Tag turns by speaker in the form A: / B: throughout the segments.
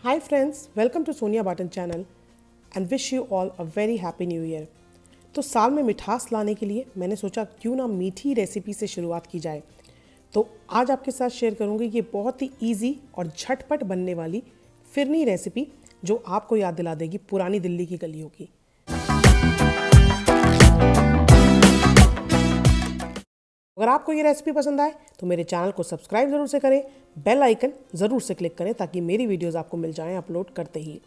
A: Hi friends, welcome to Sonia Barton Channel and wish you all a very happy new year। तो साल में मिठास लाने के लिए मैंने सोचा क्यों ना मीठी रेसिपी से शुरुआत की जाए। तो आज आपके साथ शेयर करूंगी ये बहुत ही इजी और झटपट बनने वाली फिरनी रेसिपी जो आपको याद दिला देगी पुरानी दिल्ली की गलियों की। अगर आपको ये रेसिपी पसंद आए तो मेरे चैनल को सब्सक्राइब ज़रूर से करें, बेल आइकन ज़रूर से क्लिक करें ताकि मेरी वीडियोस आपको मिल जाएं अपलोड करते ही।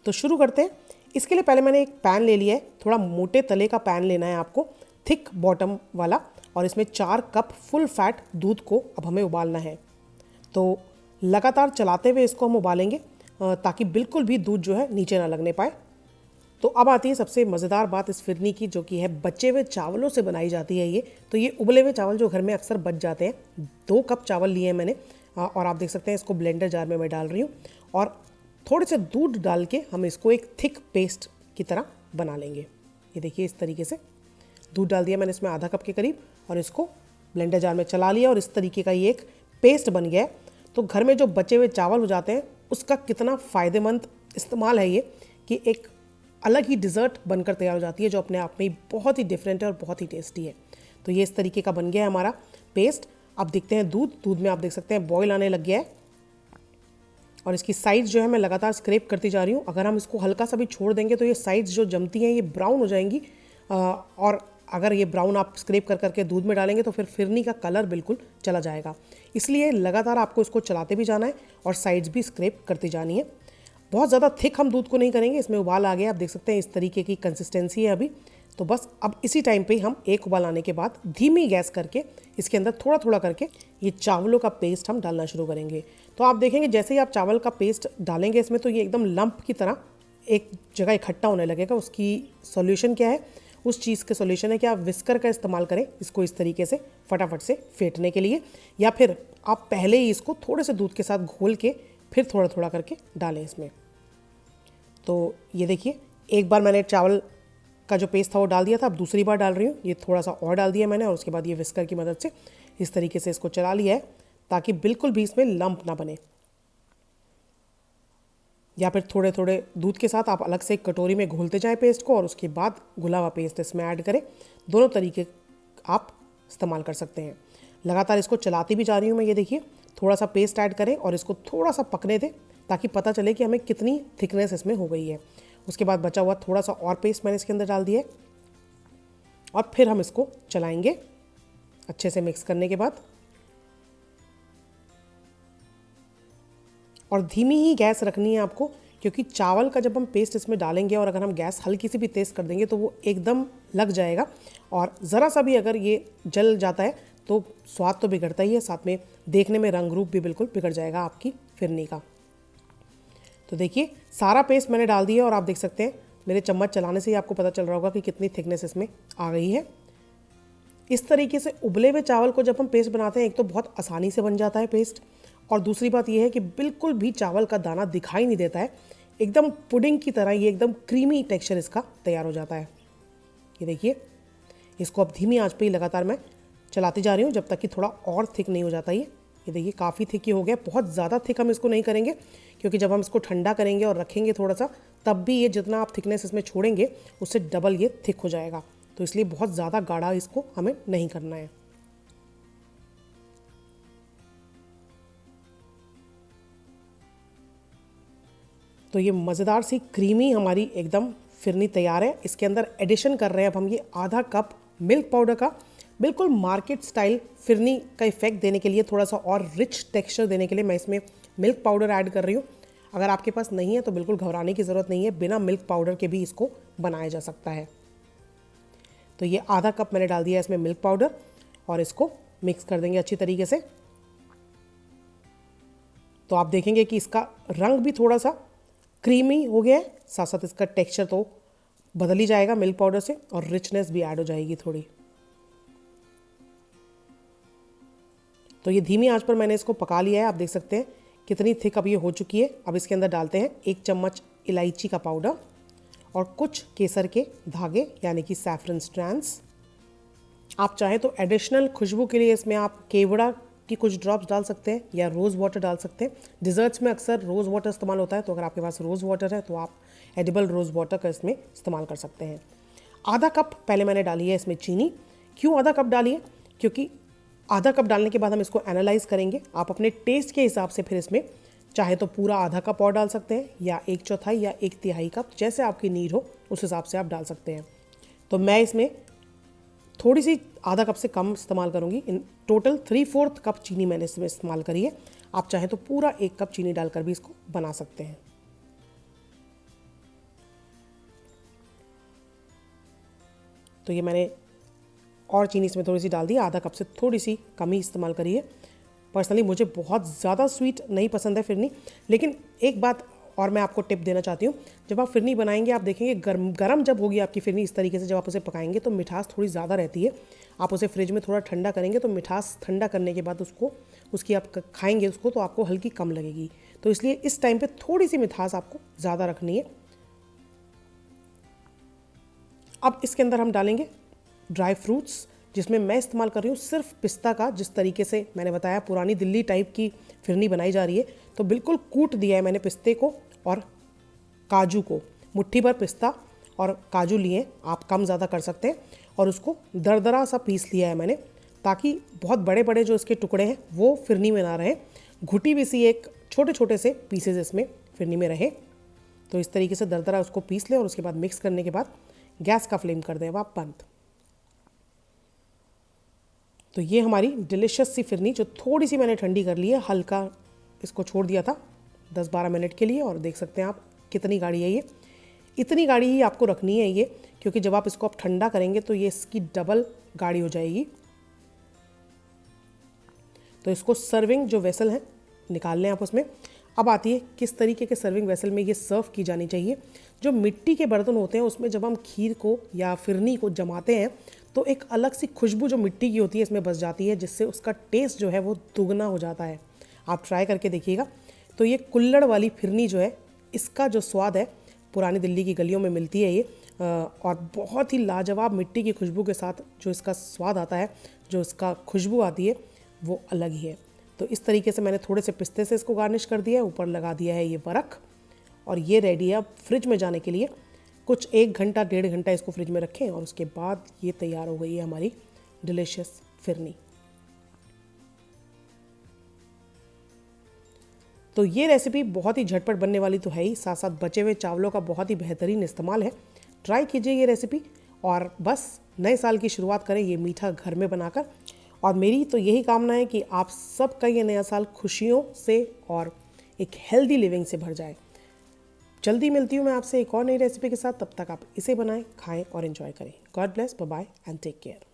A: तो शुरू करते हैं। इसके लिए पहले मैंने एक पैन ले लिया है, थोड़ा मोटे तले का पैन लेना है आपको, थिक बॉटम वाला, और इसमें 4 कप फुल फैट दूध को अब हमें उबालना है। तो लगातार चलाते हुए इसको हम उबालेंगे ताकि बिल्कुल भी दूध जो है नीचे ना लगने पाए। तो अब आती है सबसे मज़ेदार बात इस फिरनी की, जो कि है बचे हुए चावलों से बनाई जाती है ये। तो ये उबले हुए चावल जो घर में अक्सर बच जाते हैं, 2 कप चावल लिए हैं मैंने, और आप देख सकते हैं इसको ब्लेंडर जार में मैं डाल रही हूँ और थोड़े से दूध डाल के हम इसको एक थिक पेस्ट की तरह बना लेंगे। ये देखिए इस तरीके से दूध डाल दिया मैंने इसमें आधा कप के करीब और इसको ब्लेंडर जार में चला लिया और इस तरीके का ये एक पेस्ट बन गया है। तो घर में जो बचे हुए चावल हो जाते हैं उसका कितना फ़ायदेमंद इस्तेमाल है ये, कि एक अलग ही डिज़र्ट बनकर तैयार हो जाती है जो अपने आप में ही बहुत ही डिफरेंट है और बहुत ही टेस्टी है। तो ये इस तरीके का बन गया है हमारा पेस्ट। अब देखते हैं दूध में आप देख सकते हैं बॉयल आने लग गया है और इसकी साइड्स जो है मैं लगातार स्क्रैप करती जा रही हूँ। अगर हम इसको हल्का सा भी छोड़ देंगे तो ये साइड्स जो जमती हैं ये ब्राउन हो जाएंगी, और अगर ये ब्राउन आप स्क्रैप कर करके दूध में डालेंगे तो फिर फिरनी का कलर बिल्कुल चला जाएगा। इसलिए लगातार आपको इसको चलाते भी जाना है और साइड्स भी स्क्रैप करती जानी है। बहुत ज़्यादा थिक हम दूध को नहीं करेंगे, इसमें उबाल आ गया, आप देख सकते हैं इस तरीके की कंसिस्टेंसी है अभी। तो बस अब इसी टाइम पे हम एक उबाल आने के बाद धीमी गैस करके इसके अंदर थोड़ा थोड़ा करके ये चावलों का पेस्ट हम डालना शुरू करेंगे। तो आप देखेंगे जैसे ही आप चावल का पेस्ट डालेंगे इसमें तो ये एकदम लंप की तरह एक जगह इकट्ठा होने लगेगा। उसकी सॉल्यूशन क्या है? उस चीज़ के सॉल्यूशन है कि आप विस्कर का इस्तेमाल करें इसको इस तरीके से फटाफट से फेंटने के लिए, या फिर आप पहले ही इसको थोड़े से दूध के साथ घोल के फिर थोड़ा थोड़ा करके डालें इसमें। तो ये देखिए एक बार मैंने चावल का जो पेस्ट था वो डाल दिया था, अब दूसरी बार डाल रही हूँ, ये थोड़ा सा और डाल दिया मैंने और उसके बाद ये विस्कर की मदद से इस तरीके से इसको चला लिया है ताकि बिल्कुल भी इसमें लंप ना बने। या फिर थोड़े थोड़े दूध के साथ आप अलग से एक कटोरी में घोलते जाएं पेस्ट को और उसके बाद घुला हुआ पेस्ट इसमें ऐड करें। दोनों तरीके आप इस्तेमाल कर सकते हैं। लगातार इसको चलाती भी जा रही हूँ मैं। ये देखिए थोड़ा सा पेस्ट ऐड करें और इसको थोड़ा सा पकने दें ताकि पता चले कि हमें कितनी थिकनेस इसमें हो गई है। उसके बाद बचा हुआ थोड़ा सा और पेस्ट मैंने इसके अंदर डाल दिया है और फिर हम इसको चलाएंगे अच्छे से मिक्स करने के बाद, और धीमी ही गैस रखनी है आपको, क्योंकि चावल का जब हम पेस्ट इसमें डालेंगे और अगर हम गैस हल्की सी भी तेज़ कर देंगे तो वो एकदम लग जाएगा और ज़रा सा भी अगर ये जल जाता है तो स्वाद तो बिगड़ता ही है, साथ में देखने में रंग रूप भी बिल्कुल बिगड़ जाएगा आपकी फिरनी का। तो देखिए सारा पेस्ट मैंने डाल दिया और आप देख सकते हैं मेरे चम्मच चलाने से ही आपको पता चल रहा होगा कि कितनी थिकनेस इसमें आ गई है। इस तरीके से उबले हुए चावल को जब हम पेस्ट बनाते हैं एक तो बहुत आसानी से बन जाता है पेस्ट, और दूसरी बात यह है कि बिल्कुल भी चावल का दाना दिखाई नहीं देता है, एकदम पुडिंग की तरह ये एकदम क्रीमी टेक्सचर इसका तैयार हो जाता है। ये देखिए इसको अब धीमी आंच पे ही लगातार मैं चलाती जा रही हूँ जब तक कि थोड़ा और थिक नहीं हो जाता ये देखिए काफ़ी थिक ही हो गया। बहुत ज़्यादा थिक हम इसको नहीं करेंगे क्योंकि जब हम इसको ठंडा करेंगे और रखेंगे थोड़ा सा, तब भी ये जितना आप थिकनेस इसमें छोड़ेंगे उससे डबल ये थिक हो जाएगा। तो इसलिए बहुत ज़्यादा गाढ़ा इसको हमें नहीं करना है। तो ये मज़ेदार सी क्रीमी हमारी एकदम फिरनी तैयार है। इसके अंदर एडिशन कर रहे हैं अब हम ये आधा कप मिल्क पाउडर का, बिल्कुल मार्केट स्टाइल फिरनी का इफेक्ट देने के लिए, थोड़ा सा और रिच टेक्सचर देने के लिए मैं इसमें मिल्क पाउडर ऐड कर रही हूँ। अगर आपके पास नहीं है तो बिल्कुल घबराने की ज़रूरत नहीं है, बिना मिल्क पाउडर के भी इसको बनाया जा सकता है। तो ये आधा कप मैंने डाल दिया इसमें मिल्क पाउडर और इसको मिक्स कर देंगे अच्छी तरीके से। तो आप देखेंगे कि इसका रंग भी थोड़ा सा क्रीमी हो गया है, साथ साथ इसका टेक्सचर तो बदल ही जाएगा मिल्क पाउडर से और रिचनेस भी ऐड हो जाएगी थोड़ी। तो ये धीमी आंच पर मैंने इसको पका लिया है, आप देख सकते हैं कितनी थिक अब ये हो चुकी है। अब इसके अंदर डालते हैं 1 चम्मच इलायची का पाउडर और कुछ केसर के धागे यानी कि सैफरन स्ट्रैंड्स। आप चाहें तो एडिशनल खुशबू के लिए इसमें आप केवड़ा की कुछ ड्रॉप्स डाल सकते हैं या रोज़ वाटर डाल सकते हैं। डिज़र्ट्स में अक्सर रोज़ वाटर इस्तेमाल होता है, तो अगर आपके पास रोज़ वाटर है तो आप एडिबल रोज़ वाटर का इसमें इस्तेमाल कर सकते हैं। आधा कप पहले मैंने डाली है इसमें चीनी। क्यों आधा कप डाली है? क्योंकि आधा कप डालने के बाद हम इसको एनालाइज करेंगे। आप अपने टेस्ट के हिसाब से फिर इसमें चाहे तो पूरा आधा कप और डाल सकते हैं या 1/4 या 1/3 कप, जैसे आपकी नीड हो उस हिसाब से आप डाल सकते हैं। तो मैं इसमें थोड़ी सी आधा कप से कम इस्तेमाल करूँगी। इन टोटल 3/4 कप चीनी मैंने इसमें इस्तेमाल करी है। आप चाहे तो पूरा 1 कप चीनी डालकर भी इसको बना सकते हैं। तो ये मैंने और चीनी इसमें थोड़ी सी डाल दी, आधा कप से थोड़ी सी कम ही इस्तेमाल करी है। पर्सनली मुझे बहुत ज़्यादा स्वीट नहीं पसंद है फिरनी, लेकिन एक बात और मैं आपको टिप देना चाहती हूँ। जब आप फिरनी बनाएंगे आप देखेंगे गरम जब होगी आपकी फिरनी, इस तरीके से जब आप उसे पकाएंगे तो मिठास थोड़ी ज़्यादा रहती है। आप उसे फ्रिज में थोड़ा ठंडा करेंगे तो मिठास ठंडा करने के बाद उसकी आप खाएंगे उसको तो आपको हल्की कम लगेगी। तो इसलिए इस टाइम पे थोड़ी सी मिठास आपको ज़्यादा रखनी है। अब इसके अंदर हम डालेंगे ड्राई फ्रूट्स, जिसमें मैं इस्तेमाल कर रही हूँ सिर्फ पिस्ता का। जिस तरीके से मैंने बताया पुरानी दिल्ली टाइप की फिरनी बनाई जा रही है, तो बिल्कुल कूट दिया है मैंने पिस्ते को और काजू को। मुट्ठी भर पिस्ता और काजू लिए, आप कम ज़्यादा कर सकते हैं, और उसको दरदरा सा पीस लिया है मैंने, ताकि बहुत बड़े बड़े जो इसके टुकड़े हैं वो फिरनी में ना रहें। घुटी हुई सी एक छोटे छोटे से पीसेज इसमें फिरनी में रहे। तो इस तरीके से दरदरा उसको पीस लें और उसके बाद मिक्स करने के बाद गैस का फ्लेम कर दें आप बंद। तो ये हमारी डिलिशियस सी फिरनी जो थोड़ी सी मैंने ठंडी कर ली है, हल्का इसको छोड़ दिया था 10-12 मिनट के लिए, और देख सकते हैं आप कितनी गाढ़ी है ये। इतनी गाढ़ी ही आपको रखनी है ये, क्योंकि जब आप इसको ठंडा करेंगे तो ये इसकी डबल गाढ़ी हो जाएगी। तो इसको सर्विंग जो वेसल है निकाल लें आप उसमें। अब आती है किस तरीके के सर्विंग वेसल में ये सर्व की जानी चाहिए। जो मिट्टी के बर्तन होते हैं उसमें जब हम खीर को या फिरनी को जमाते हैं तो एक अलग सी खुशबू जो मिट्टी की होती है इसमें बस जाती है, जिससे उसका टेस्ट जो है वो दुगना हो जाता है। आप ट्राई करके देखिएगा। तो ये कुल्हड़ वाली फिरनी जो है, इसका जो स्वाद है पुरानी दिल्ली की गलियों में मिलती है ये, और बहुत ही लाजवाब मिट्टी की खुशबू के साथ जो इसका स्वाद आता है, जो इसका खुशबू आती है वो अलग ही है। तो इस तरीके से मैंने थोड़े से पिस्ते से इसको गार्निश कर दिया है, ऊपर लगा दिया है ये वर्क, और ये रेडी है अब फ्रिज में जाने के लिए। कुछ 1 घंटा 1.5 घंटा इसको फ्रिज में रखें और उसके बाद ये तैयार हो गई है हमारी डिलिशियस फिरनी। तो ये रेसिपी बहुत ही झटपट बनने वाली तो है ही, साथ साथ बचे हुए चावलों का बहुत ही बेहतरीन इस्तेमाल है। ट्राई कीजिए ये रेसिपी, और बस नए साल की शुरुआत करें ये मीठा घर में बनाकर। और मेरी तो यही कामना है कि आप सबका ये नया साल खुशियों से और एक हेल्दी लिविंग से भर जाए। जल्दी मिलती हूँ मैं आपसे एक और नई रेसिपी के साथ। तब तक आप इसे बनाएं, खाएं और एंजॉय करें। God bless, bye bye and take care.